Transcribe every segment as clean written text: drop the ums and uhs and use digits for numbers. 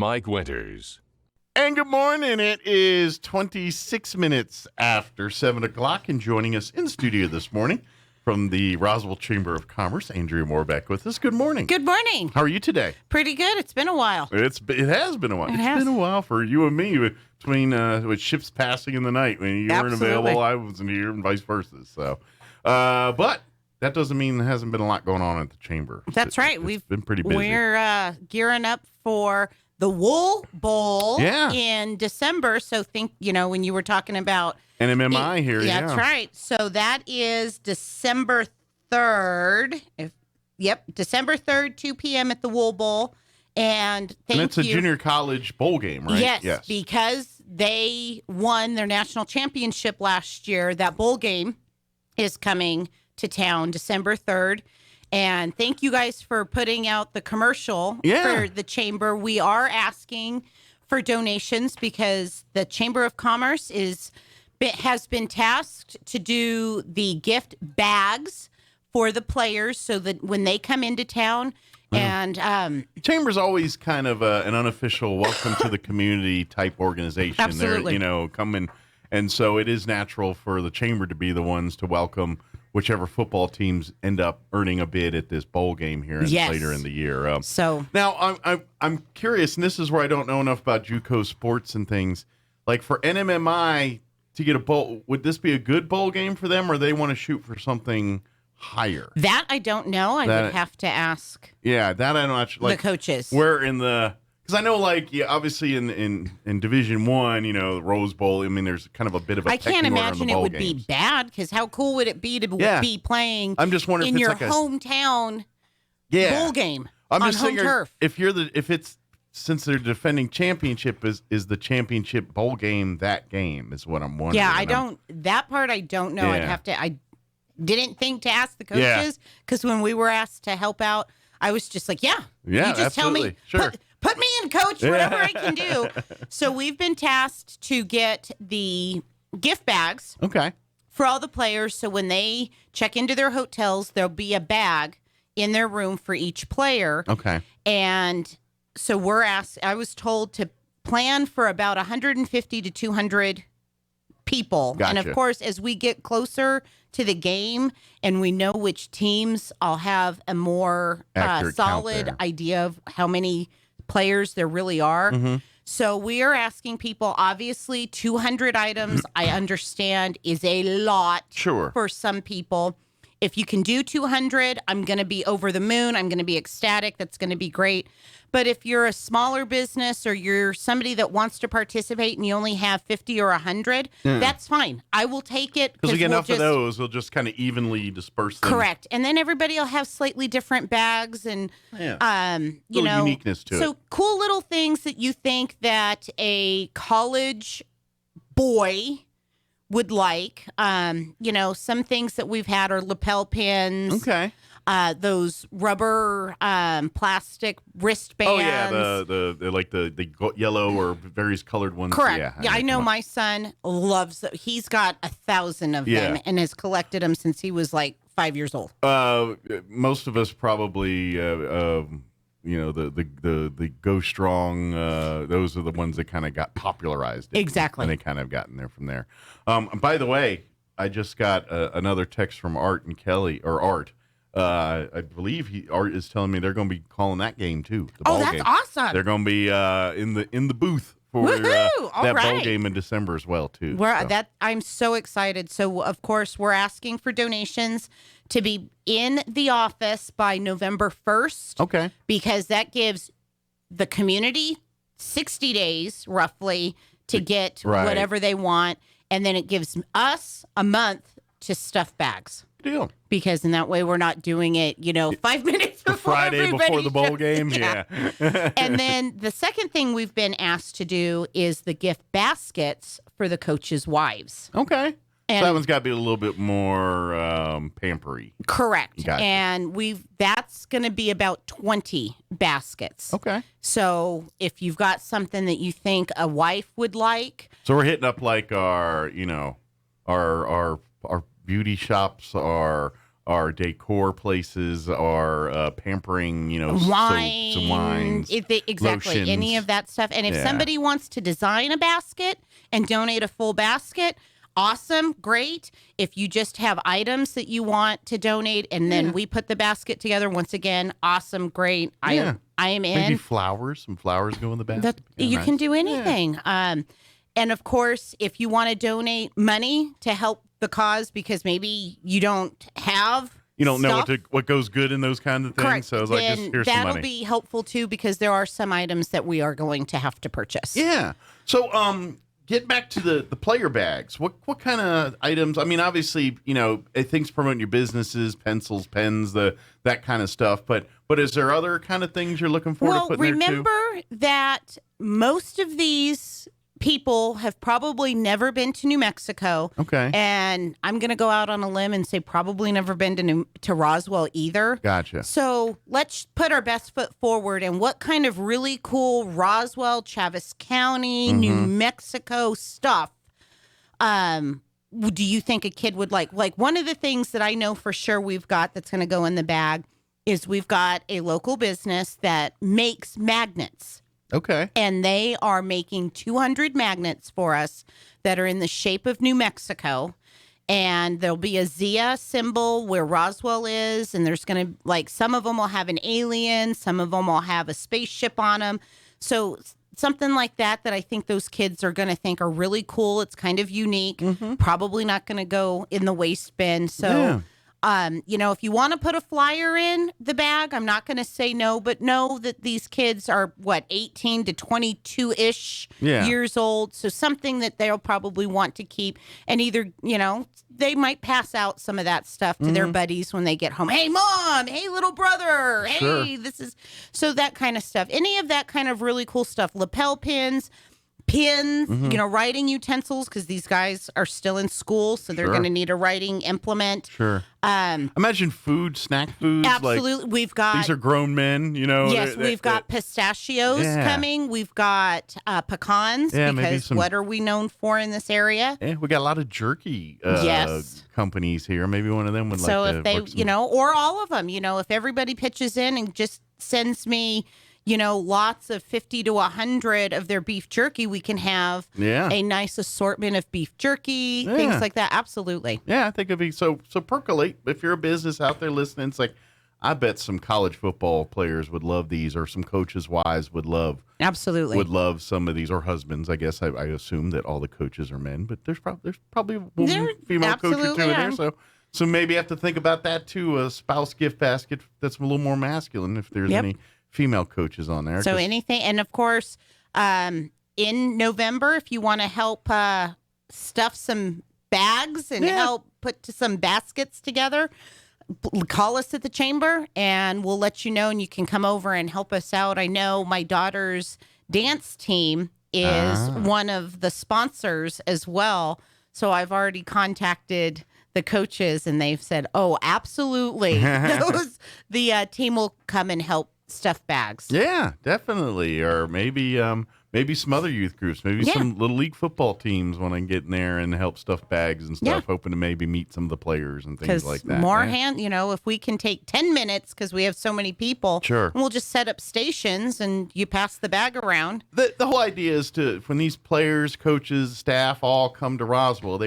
Mike Winters. And good morning. It is 26 minutes after 7 o'clock, and joining us in the studio this morning from the Roswell Chamber of Commerce, Andrea Moore back with us. Good morning. Good morning. How are you today? Pretty good. It's been a while. It has been a while. It's been a while for you and me between with ships passing in the night. When you weren't available, I wasn't here, and vice versa. So, but that doesn't mean there hasn't been a lot going on at the chamber. That's right. We've been pretty busy. We're gearing up for the Wool Bowl in December. So think, when you were talking about NMMI here. Yeah, that's right. So that is December 3rd. December 3rd, 2 p.m. at the Wool Bowl. And it's a junior college bowl game, right? Yes, because they won their national championship last year. That bowl game is coming to town December 3rd. And thank you guys for putting out the commercial for the chamber. We are asking for donations because the Chamber of Commerce has been tasked to do the gift bags for the players so that when they come into town. And Chamber's always kind of an unofficial welcome to the community type organization. Absolutely. They're, coming. And so it is natural for the Chamber to be the ones to welcome whichever football teams end up earning a bid at this bowl game here later in the year. So now I'm curious, and this is where I don't know enough about JUCO sports and things. Like for NMMI to get a bowl, would this be a good bowl game for them, or they want to shoot for something higher? That I don't know. I would have to ask. Yeah, that I don't know. The coaches. Where in the. Because I know, obviously in Division I, the Rose Bowl, I mean, there's kind of a bit of a I can't imagine it would be games. bad, because how cool would it be to be playing I'm just wondering in if your it's like hometown bowl game on home turf? Since they're defending championship, is the championship bowl game that game is what I'm wondering. Yeah, that part I don't know. Yeah. I didn't think to ask the coaches, because when we were asked to help out, I was just like, you just absolutely. tell me. Sure. Put me in, coach, whatever I can do. So we've been tasked to get the gift bags for all the players. So when they check into their hotels, there'll be a bag in their room for each player. Okay. And so I was told to plan for about 150 to 200 people. Gotcha. And of course, as we get closer to the game and we know which teams, I'll have a more solid idea of how many players there really are. Mm-hmm. So we are asking people, obviously 200 items, I understand, is a lot for some people. If you can do 200, I'm going to be over the moon. I'm going to be ecstatic. That's going to be great. But if you're a smaller business or you're somebody that wants to participate and you only have 50 or 100, that's fine. I will take it. Because we get enough of those, we'll just kind of evenly disperse them. Correct. And then everybody will have slightly different bags and, uniqueness to it. So cool little things that you think that a college boy would like. Some things that we've had are lapel pins. Okay. Those rubber plastic wristbands. Oh yeah, the yellow or various colored ones. Correct. Yeah, I know my son loves them. He's got 1,000 of them and has collected them since he was like 5 years old. Most of us probably, the Go Strong. Those are the ones that kind of got popularized. Exactly. And they kind of gotten there from there. By the way, I just got another text from Art and Kelly, or Art. I believe Art is telling me they're going to be calling that game too. The ball that's game. Awesome! They're going to be in the booth for that bowl game in December as well too. I'm so excited. So of course we're asking for donations to be in the office by November 1st. Okay, because that gives the community 60 days roughly to get whatever they want, and then it gives us a month to stuff bags. Deal. Because in that way we're not doing it, 5 minutes before Friday before the bowl game. Yeah. And then the second thing we've been asked to do is the gift baskets for the coaches' wives. Okay. And so that one's got to be a little bit more pampery. Correct. Gotcha. And that's going to be about 20 baskets. Okay. So if you've got something that you think a wife would like. So we're hitting up like our beauty shops, our our decor places, our pampering, wine, soaps and wines, exactly, lotions. any of that stuff. And if somebody wants to design a basket and donate a full basket, awesome, great. If you just have items that you want to donate and then we put the basket together, once again, awesome, great. I am in. Maybe flowers. Some flowers go in the basket. You can do anything. And of course, if you want to donate money to help the cause, because maybe you don't have, know what goes good in those kinds of things. Correct. So I was like, just here's some money. That'll be helpful too, because there are some items that we are going to have to purchase. Yeah. So get back to the player bags. What kind of items? I mean, obviously, things promoting your businesses, pencils, pens, that kind of stuff. But is there other kind of things you're looking for to put in there too? Remember that most of these people have probably never been to New Mexico. Okay. And I'm going to go out on a limb and say probably never been to Roswell either. Gotcha. So let's put our best foot forward. And what kind of really cool Roswell, Chaves County, New Mexico stuff do you think a kid would like? Like, one of the things that I know for sure we've got that's going to go in the bag is we've got a local business that makes magnets. Okay. And they are making 200 magnets for us that are in the shape of New Mexico. And there'll be a Zia symbol where Roswell is. And there's going to, some of them will have an alien. Some of them will have a spaceship on them. So something like that I think those kids are going to think are really cool. It's kind of unique. Probably not going to go in the waste bin. So... if you want to put a flyer in the bag, I'm not going to say no, but know that these kids are 18 to 22-ish years old. So something that they'll probably want to keep, and either, they might pass out some of that stuff to their buddies when they get home. Hey, mom, hey, little brother. Sure. Hey, so that kind of stuff. Any of that kind of really cool stuff, lapel pins, writing utensils, because these guys are still in school, so they're going to need a writing implement. Sure. Imagine snack foods. Absolutely. We've got... These are grown men, Yes, we've got pistachios coming. We've got pecans, because what are we known for in this area? Yeah, we got a lot of jerky companies here. Maybe one of them would so like to... So if they, or all of them, if everybody pitches in and just sends me... lots of 50 to 100 of their beef jerky, we can have a nice assortment of beef jerky, things like that. Absolutely. Yeah, I think it'd be so percolate. If you're a business out there listening, it's like, I bet some college football players would love these, or some coaches' wives would love. Absolutely. Would love some of these, or husbands. I guess I assume that all the coaches are men, but there's probably a woman, female coach or two in there. So maybe you have to think about that too, a spouse gift basket that's a little more masculine if there's any female coaches on there. So anything, and of course, in November, if you want to help stuff some bags and help put some baskets together, call us at the chamber and we'll let you know, and you can come over and help us out. I know my daughter's dance team is one of the sponsors as well. So I've already contacted the coaches and they've said, oh, absolutely. The team will come and help stuff bags. Yeah, definitely. Or maybe some other youth groups, maybe some little league football teams want to get in there and help stuff bags and stuff, hoping to maybe meet some of the players and things like that. More if we can take 10 minutes because we have so many people, we'll just set up stations and you pass the bag around. The whole idea is when these players, coaches, staff all come to Roswell,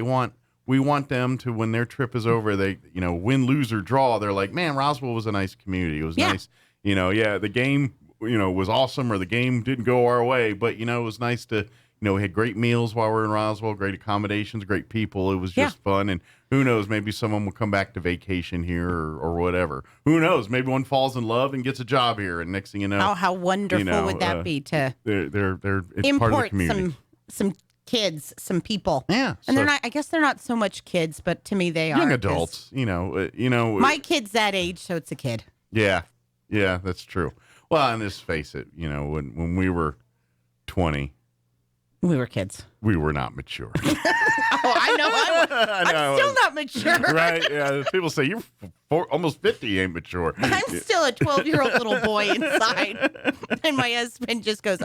we want them to, when their trip is over, they, win, lose, or draw, they're like, man, Roswell was a nice community. It was nice. The game, was awesome, or the game didn't go our way, but, it was nice to, we had great meals while we were in Roswell, great accommodations, great people. It was just fun. And who knows, maybe someone will come back to vacation here or whatever. Who knows? Maybe one falls in love and gets a job here. And next thing you know. How wonderful would that be to it's import part of the community. some kids, some people. Yeah. And they're not, I guess they're not so much kids, but to me they are. Young adults, My kid's that age, so it's a kid. Yeah. Yeah, that's true. Well, and let's face it, when we were 20, we were kids. We were not mature. I know. I'm still not mature. Right? Yeah. People say you're almost 50, you ain't mature. I'm still a 12-year-old little boy inside. And my husband just goes,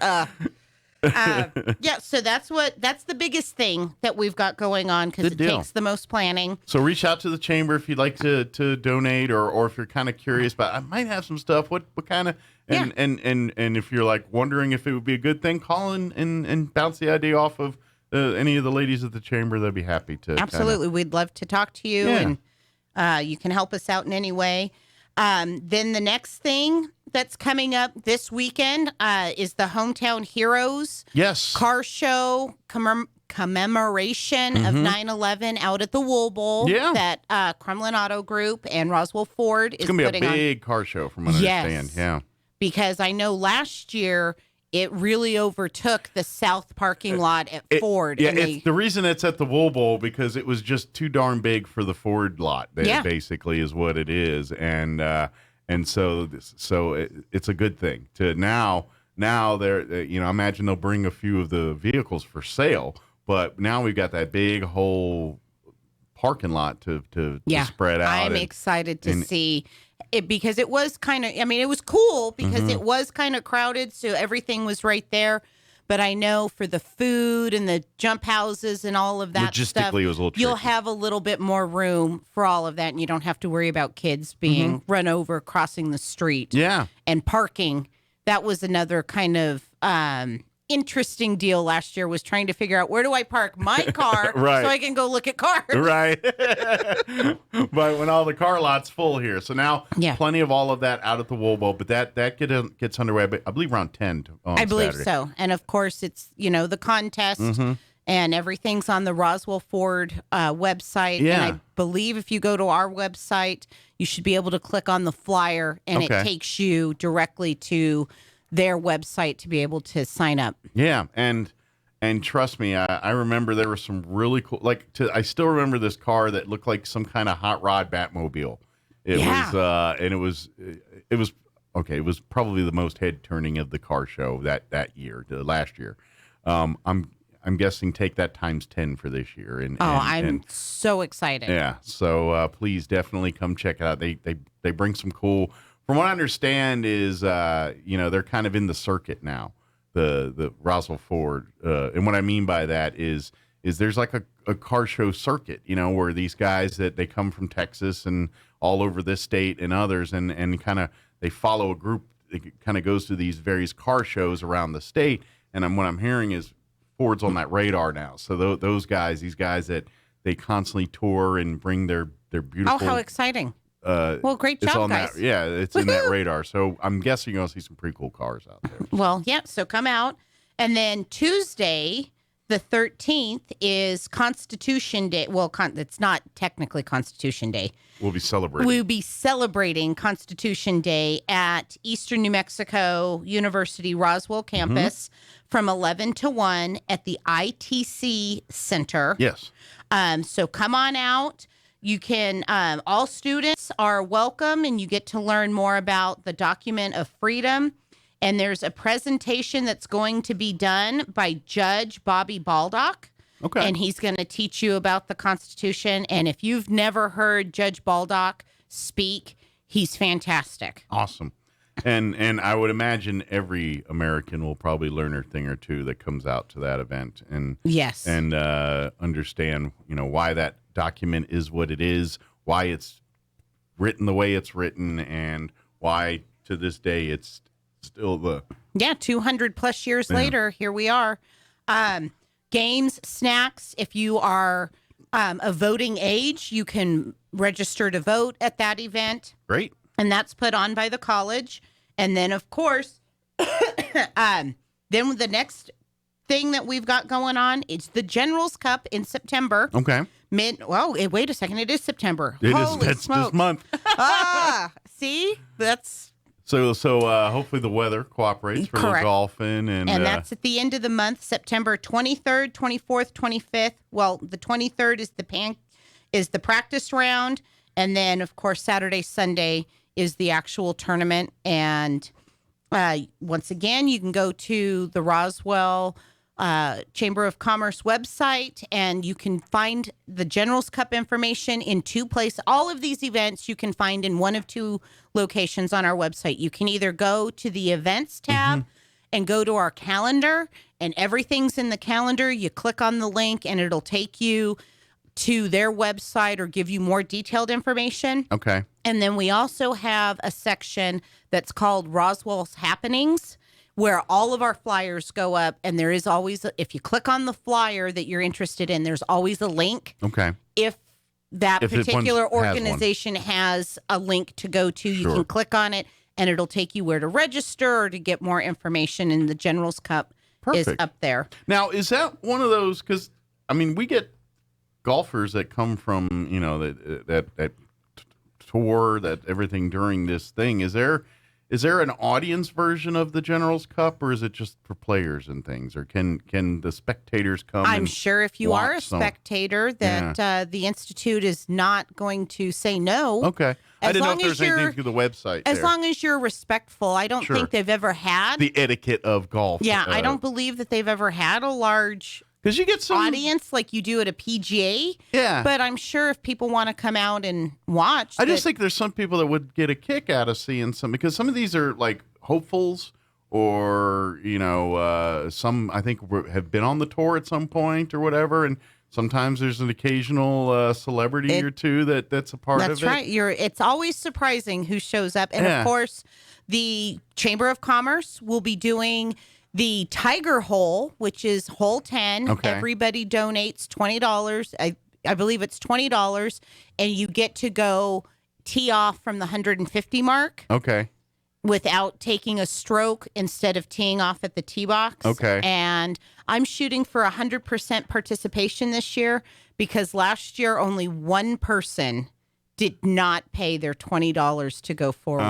Yeah, so that's the biggest thing that we've got going on because it takes the most planning. So reach out to the chamber if you'd like to donate, or if you're kind of curious, but I might have some stuff. What kind of and if you're like wondering if it would be a good thing, call in and bounce the idea off of any of the ladies at the chamber. They'd be happy to. Absolutely, we'd love to talk to you, and you can help us out in any way. Then the next thing that's coming up this weekend is the Hometown Heroes car show commemoration of 9/11 out at the Wool Bowl that Kremlin Auto Group and Roswell Ford is putting on. It's going to be a big car show from what I understand. Yeah. Because I know last year it really overtook the south parking lot at Ford. Yeah, the reason it's at the Wool Bowl because it was just too darn big for the Ford lot. Basically, is what it is, and so it's a good thing to now. They're I imagine they'll bring a few of the vehicles for sale, but now we've got that big whole parking lot to spread out. I'm excited to see it because it was kind of, it was cool because it was kind of crowded. So everything was right there. But I know for the food and the jump houses and all of that stuff, it was a little tricky. You'll have a little bit more room for all of that. And you don't have to worry about kids being run over crossing the street. Yeah. And parking. That was another kind of interesting deal last year was trying to figure out where do I park my car so I can go look at cars. Right. But when all the car lot's full here. So now plenty of all of that out at the Wool Bowl, but that gets underway, I believe around 10 on I believe Saturday. So. And of course it's, the contest and everything's on the Roswell Ford website. Yeah. And I believe if you go to our website, you should be able to click on the flyer and it takes you directly to their website to be able to sign up. Yeah, and trust me, I remember there were some really cool. I still remember this car that looked like some kind of hot rod Batmobile. It was probably the most head turning of the car show that year, last year. I'm guessing take that times 10 for this year. I'm so excited. Yeah, so please definitely come check it out. They bring some cool. From what I understand is, they're kind of in the circuit now, the Roswell Ford. And what I mean by that is there's like a car show circuit, where these guys that they come from Texas and all over this state and others and kind of they follow a group that kind of goes to these various car shows around the state. And what I'm hearing is Ford's on that radar now. So those guys, these guys that they constantly tour and bring their beautiful. Oh, how exciting. Well, great job, guys. It's in that radar. So I'm guessing you're going to see some pretty cool cars out there. Well, yeah, so come out. And then Tuesday, the 13th, is Constitution Day. Well, it's not technically Constitution Day. We'll be celebrating Constitution Day at Eastern New Mexico University Roswell campus from 11 to 1 at the ITC Center. Yes. So come on out. You can, all students are welcome and you get to learn more about the Document of Freedom. And there's a presentation that's going to be done by Judge Bobby Baldock. Okay. And he's going to teach you about the Constitution. And if you've never heard Judge Baldock speak, he's fantastic. Awesome. And I would imagine every American will probably learn a thing or two that comes out to that event. And yes. And understand, why that document is what it is, why it's written the way it's written, and why to this day it's still the 200 plus years later, here we are. Games, snacks. If you are of voting age, you can register to vote at that event. Great. And that's put on by the college. And then, of course, then the next thing that we've got going on is the General's Cup in September. Okay. Wait a second. It is September. That's this month. See? That's... So hopefully the weather cooperates for the golfing. And that's at the end of the month, September 23rd, 24th, 25th. Well, the 23rd is the practice round. And then, of course, Saturday, Sunday is the actual tournament. And once again, you can go to the Roswell Chamber of Commerce website, and you can find the General's Cup information in two places. All of these events you can find in one of two locations on our website. You can either go to the events tab and go to our calendar, and everything's in the calendar. You click on the link and it'll take you to their website or give you more detailed information. Okay. And then we also have a section that's called Roswell's Happenings, where all of our flyers go up. And there is always, if you click on the flyer that you're interested in, there's always a link. Okay. If that particular organization has a link to go to, you can click on it and it'll take you where to register or to get more information. And the General's Cup is up there. Now, is that one of those, because, I mean, we get golfers that come from, that tour, that everything during this thing. Is there an audience version of the General's Cup, or is it just for players and things, or can the spectators come? I'm sure if you are a spectator that the Institute is not going to say no. Okay. I didn't know if there's anything through the website. As long as you're respectful. I don't think they've ever had the etiquette of golf. Yeah, I don't believe that they've ever had a large you get some audience like you do at a PGA. Yeah. But I'm sure if people want to come out and watch. I just think there's some people that would get a kick out of seeing some, because some of these are like hopefuls, or, some I think have been on the tour at some point or whatever. And sometimes there's an occasional celebrity or two that's a part of it. That's right. It's always surprising who shows up. And of course, the Chamber of Commerce will be doing the Tiger Hole, which is hole 10. Okay. Everybody donates $20. I believe it's $20, and you get to go tee off from the 150 mark. Okay. Without taking a stroke, instead of teeing off at the tee box. Okay. And I'm shooting for 100% participation this year, because last year only one person did not pay their $20 to go forward.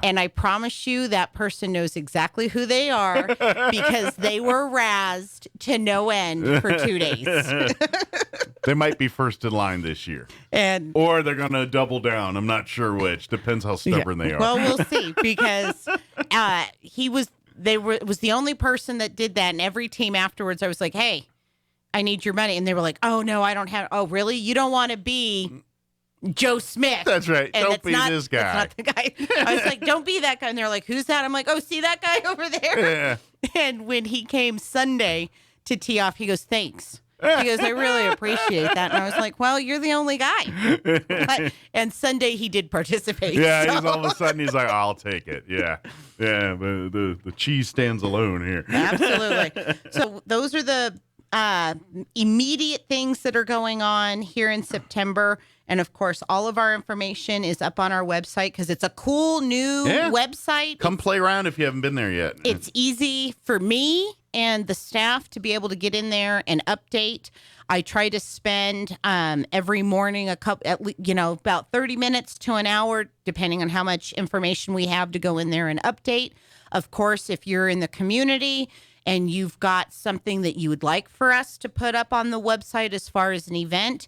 And I promise you that person knows exactly who they are, because they were razzed to no end for 2 days. They might be first in line this year. Or they're going to double down. I'm not sure which. Depends how stubborn they are. Well, we'll see, because it was the only person that did that. And every team afterwards, I was like, hey, I need your money. And they were like, oh, no, I don't have. Oh, really? You don't want to be Joe Smith. That's right. And don't be this guy. That's not the guy. I was like, don't be that guy. And they're like, who's that? I'm like, oh, see that guy over there? Yeah. And when he came Sunday to tee off, he goes, thanks. He goes, I really appreciate that. And I was like, well, you're the only guy. And Sunday he did participate. Yeah, so. he's all of a sudden, he's like, I'll take it. Yeah. Yeah, the cheese stands alone here. Absolutely. So those are the immediate things that are going on here in September. And of course, all of our information is up on our website, because it's a cool new website. Come play around if you haven't been there yet. It's easy for me and the staff to be able to get in there and update. I try to spend every morning about 30 minutes to an hour, depending on how much information we have to go in there and update. Of course, if you're in the community and you've got something that you would like for us to put up on the website as far as an event,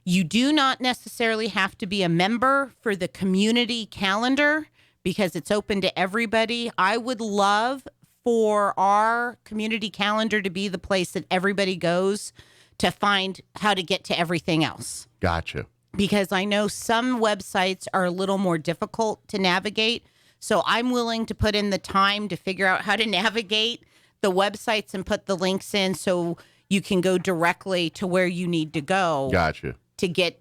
you do not necessarily have to be a member for the community calendar, because it's open to everybody. I would love for our community calendar to be the place that everybody goes to find how to get to everything else. Gotcha. Because I know some websites are a little more difficult to navigate. So I'm willing to put in the time to figure out how to navigate the websites and put the links in so you can go directly to where you need to go. Gotcha. To get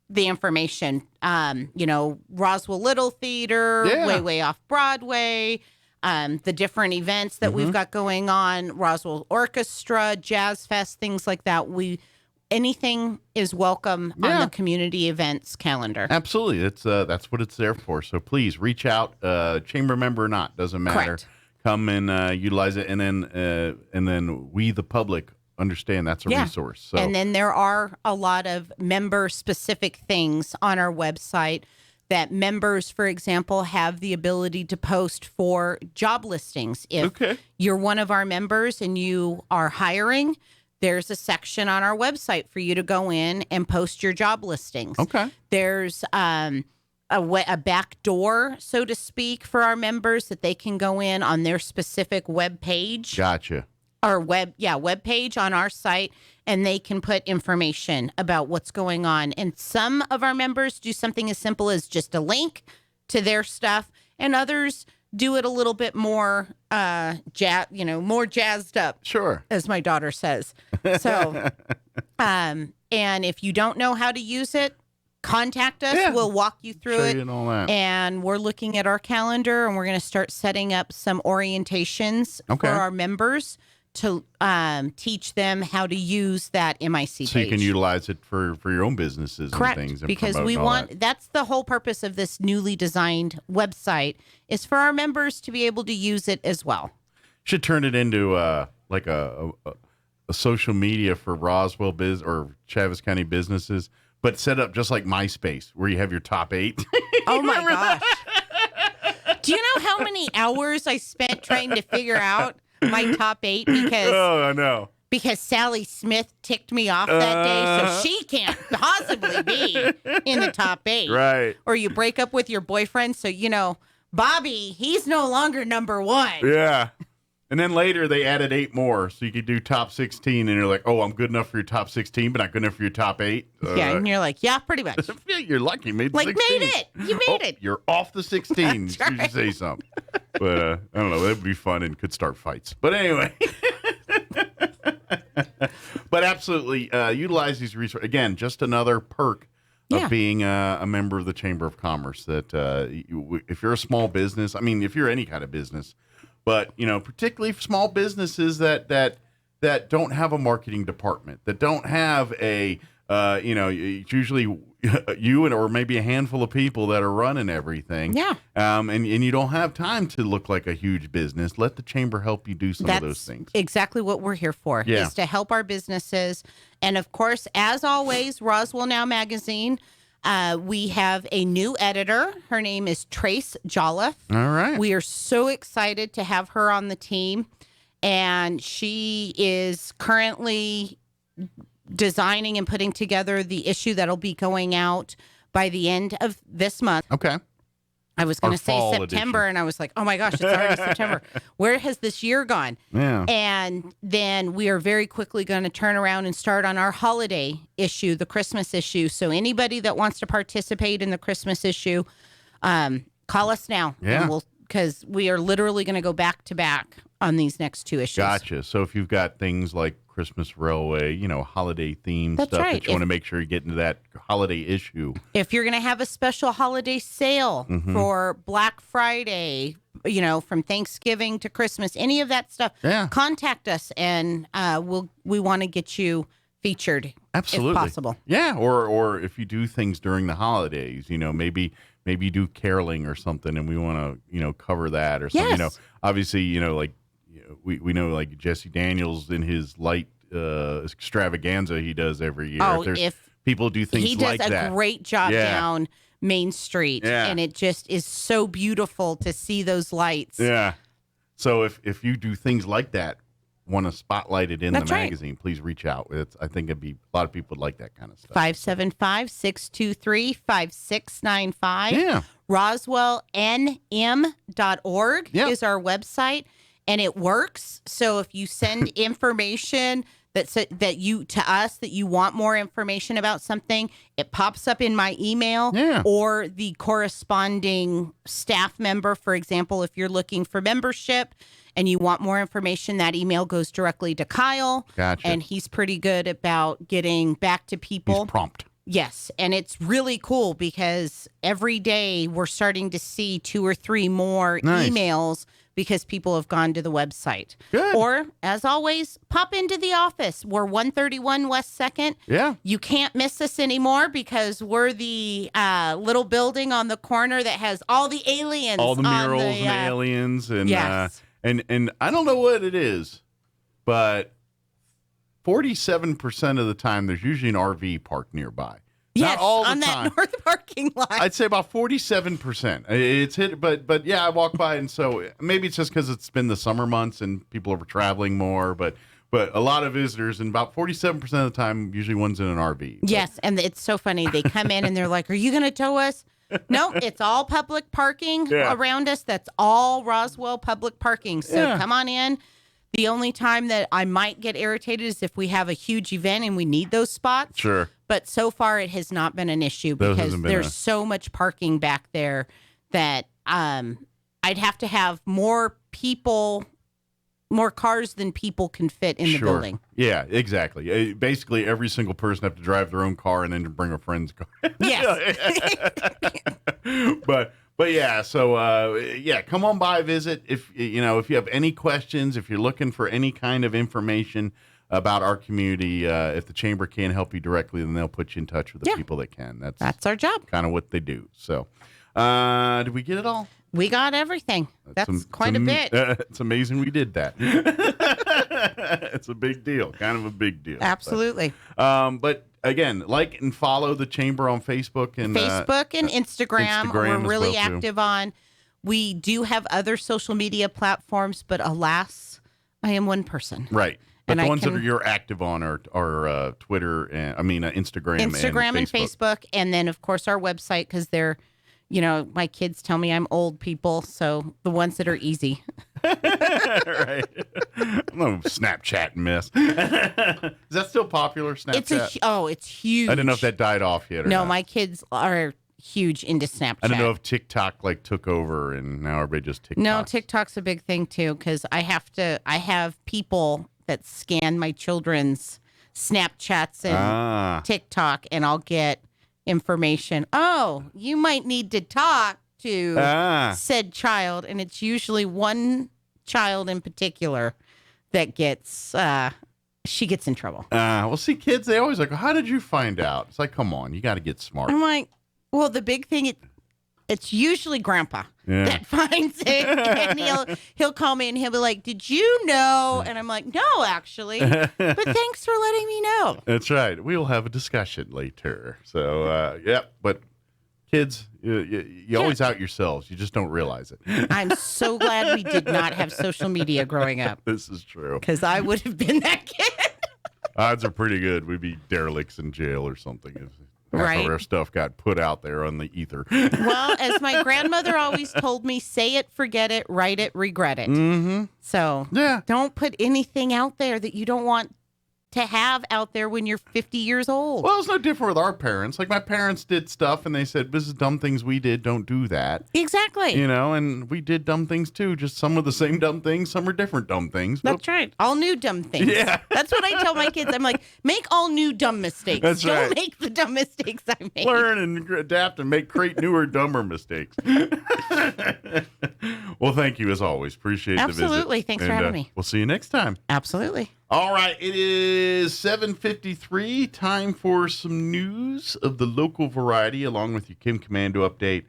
the information. Roswell Little Theater, way off Broadway, the different events that we've got going on, Roswell Orchestra, Jazz Fest, things like that. Anything is welcome on the community events calendar. Absolutely. It's that's what it's there for. So please reach out, chamber member or not, doesn't matter. Correct. Come and utilize it, and then we, the public, understand that's a resource. So. And then there are a lot of member-specific things on our website that members, for example, have the ability to post for job listings. If you're one of our members and you are hiring, there's a section on our website for you to go in and post your job listings. Okay. There's a back door, so to speak, for our members that they can go in on their specific web page. Gotcha. Or web page on our site, and they can put information about what's going on. And some of our members do something as simple as just a link to their stuff, and others do it a little bit more, more jazzed up. Sure. As my daughter says. So, and if you don't know how to use it, contact us. Yeah. We'll walk you through Show it. you and all that. And we're looking at our calendar, and we're going to start setting up some orientations for our members to teach them how to use that MIC page. So you can utilize it for your own businesses Correct, and things. And because we want, that's the whole purpose of this newly designed website, is for our members to be able to use it as well. Should turn it into like a social media for Roswell or Chaves County businesses, but set up just like MySpace, where you have your top 8. Oh my gosh. Do you know how many hours I spent trying to figure out my top 8 because I know. Because Sally Smith ticked me off that day, so she can't possibly be in the top 8. Right. Or you break up with your boyfriend, so Bobby, he's no longer number 1. Yeah. And then later they added 8 more, so you could do top 16, and you're like, oh, I'm good enough for your top 16, but not good enough for your top 8. Yeah, and you're like, yeah, pretty much. Yeah, you're lucky, made 16. Made it. You made it. You're off the 16. That's right. You should say something. But I don't know, that would be fun and could start fights. But anyway. But absolutely, utilize these resources. Again, just another perk of being a member of the Chamber of Commerce. That if you're a small business, I mean, if you're any kind of business, but particularly small businesses that don't have a marketing department, that don't have a it's usually you or maybe a handful of people that are running everything. Yeah. And you don't have time to look like a huge business. Let the chamber help you do some of those things. Exactly what we're here for, is to help our businesses. And of course, as always, Roswell Now Magazine, we have a new editor. Her name is Trace Jolliffe. All right. We are so excited to have her on the team. And she is currently designing and putting together the issue that'll be going out by the end of this month. Okay. I was going to say September, and I was like, oh my gosh, it's already September. Where has this year gone? Yeah. And then we are very quickly going to turn around and start on our holiday issue, the Christmas issue. So anybody that wants to participate in the Christmas issue, call us now. Yeah. Because we are literally going to go back to back on these next 2 issues. Gotcha. So if you've got things like Christmas Railway, holiday themed stuff that you want to make sure you get into that holiday issue. If you're going to have a special holiday sale for Black Friday, from Thanksgiving to Christmas, any of that stuff, contact us, and we want to get you featured. Absolutely. If possible. Yeah. Or if you do things during the holidays, maybe you do caroling or something, and we want to, cover that or something. Yes. Obviously, we know like Jesse Daniels in his light extravaganza he does every year. Oh, if people do things like that. He does a great job down Main Street, and it just is so beautiful to see those lights. Yeah. So if you do things like that, want to spotlight it in the magazine, please reach out. I think a lot of people would like that kind of stuff. 575-623-5695. Yeah. RoswellNM.org is our website, and it works. So if you send information that you want more information about something, it pops up in my email or the corresponding staff member. For example, if you're looking for membership and you want more information, that email goes directly to Kyle. Gotcha. And he's pretty good about getting back to people. He's prompt. Yes. And it's really cool because every day we're starting to see 2 or 3 more emails because people have gone to the website. Good. Or, as always, pop into the office. We're 131 West 2nd. Yeah. You can't miss us anymore because we're the little building on the corner that has all the aliens. All the murals and aliens. And, yes. And I don't know what it is, but 47% of the time there's usually an RV parked nearby. Yes, not all the on time. That north parking lot. I'd say about 47%. It's hit, but yeah, I walk by, and so maybe it's just because it's been the summer months and people are traveling more. But a lot of visitors, and about 47% of the time, usually one's in an RV. Yes, and it's so funny. They come in and they're like, "Are you going to tow us?" No, it's all public parking around us. That's all Roswell public parking. So come on in. The only time that I might get irritated is if we have a huge event and we need those spots. Sure. But so far, it has not been an issue because there's so much parking back there that I'd have to have more cars than people can fit in the building. Yeah, exactly. Basically, every single person have to drive their own car and then bring a friend's car. Yes. But yeah, so come on by, visit. If you have any questions, if you're looking for any kind of information about our community, if the chamber can't help you directly, then they'll put you in touch with the people that can. That's our job. Kind of what they do. So, did we get it all? We got everything. That's quite a bit. It's amazing we did that. It's a big deal. Kind of a big deal. Absolutely. But again, like and follow the chamber on Facebook and Instagram. We're really active on. We do have other social media platforms, but alas, I am one person. Right. But the ones that you're active on are Twitter and Instagram and Facebook. And then, of course, our website, because they're, my kids tell me I'm old people. So the ones that are easy. Right. No Snapchat mess. Is that still popular, Snapchat? It's huge. I don't know if that died off yet or no, not. my kids are huge into Snapchat. I don't know if TikTok took over and now everybody just TikToks. No, TikTok's a big thing too, because I have people that scan my children's Snapchats and TikTok, and I'll get information. Oh, you might need to talk to said child, and it's usually one child in particular that gets she gets in trouble. Well, see, kids, they always how did you find out? It's like, come on, you got to get smart. I'm like, well, the big thing, it's usually Grandpa that finds it, and he'll call me and he'll be like, "Did you know?" And I'm like, "No, actually, but thanks for letting me know." That's right. We will have a discussion later. So, but kids, you always out yourselves. You just don't realize it. I'm so glad we did not have social media growing up. This is true. Because I would have been that kid. Odds are pretty good. We'd be derelicts in jail or something. Half of our stuff got put out there on the ether. Well, as my grandmother always told me, say it, forget it, write it, regret it. Mm-hmm. So don't put anything out there that you don't want to have out there when you're 50 years old. Well, it's no different with our parents. My parents did stuff and they said, this is dumb things we did. Don't do that. Exactly. And we did dumb things too. Just some of the same dumb things. Some are different dumb things. That's right. All new dumb things. Yeah. That's what I tell my kids. I'm like, make all new dumb mistakes. That's right. Don't make the dumb mistakes I made. Learn and adapt and create newer, dumber mistakes. Well, thank you as always. Appreciate the visit. Absolutely. Thanks for having me. We'll see you next time. Absolutely. All right, it is 7:53. Time for some news of the local variety, along with your Kim Commando update.